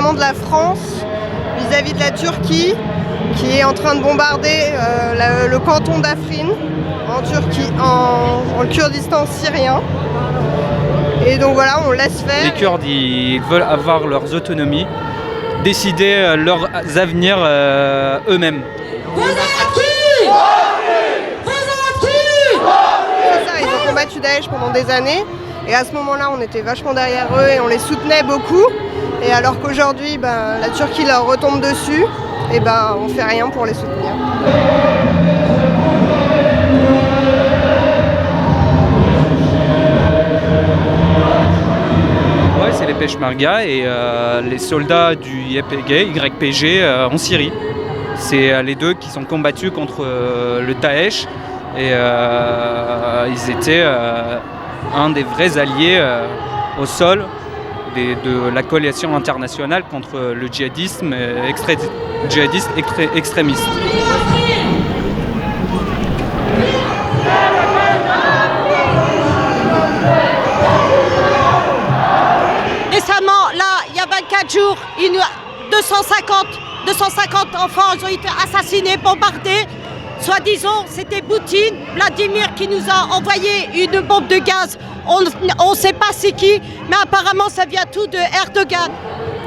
notamment de la France vis-à-vis de la Turquie, qui est en train de bombarder le canton d'Afrin en Turquie, en Kurdistan syrien. Et donc voilà, on laisse faire. Les Kurdes, ils veulent avoir leurs autonomies, décider leurs avenirs eux-mêmes. C'est ça, ils ont combattu Daesh pendant des années. Et à ce moment-là, on était vachement derrière eux et on les soutenait beaucoup. Et alors qu'aujourd'hui, la Turquie leur retombe dessus, et on fait rien pour les soutenir. Ouais, c'est les Peshmerga et les soldats du YPG en Syrie. C'est les deux qui sont combattus contre le Daesh et ils étaient un des vrais alliés au sol de la coalition internationale contre le djihadisme extrémiste. Récemment, là, il y a 24 jours, 250 enfants ont été assassinés, bombardés. Soi-disant, c'était Poutine, Vladimir, qui nous a envoyé une bombe de gaz. On ne sait pas c'est qui, mais apparemment ça vient tout de Erdogan.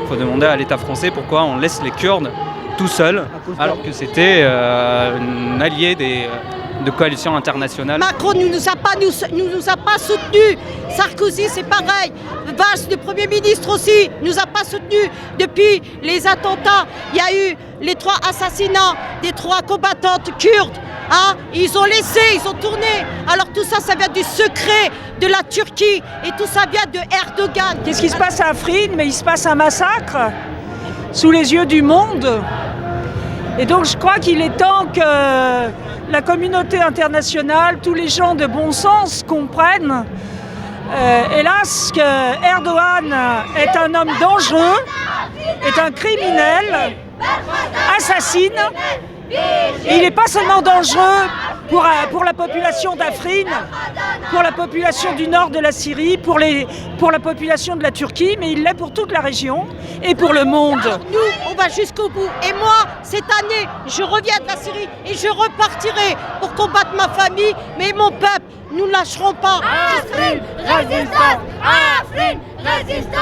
Il faut demander à l'État français pourquoi on laisse les Kurdes tout seuls, alors que c'était un allié de coalition internationale. Macron ne nous a pas soutenus. Sarkozy, c'est pareil. Valls, le Premier ministre aussi, ne nous a pas soutenus. Depuis les attentats, il y a eu les 3 assassinats des 3 combattantes kurdes. Ils ont laissé, ils ont tourné. Alors tout ça, ça vient du secret de la Turquie et tout ça vient de Erdogan. Qu'est-ce qui se passe à Afrin? Mais il se passe un massacre sous les yeux du monde. Et donc je crois qu'il est temps que la communauté internationale, tous les gens de bon sens comprennent, hélas, que Erdogan est un homme dangereux, est un criminel, assassine. Il n'est pas seulement dangereux pour la population d'Afrin, pour la population du nord de la Syrie, pour la population de la Turquie, mais il l'est pour toute la région et pour le monde. Nous, on va jusqu'au bout. Et moi, cette année, je reviens de la Syrie et je repartirai pour combattre ma famille, mais mon peuple, nous ne lâcherons pas. Afrin, résistance! Afrin, résistance!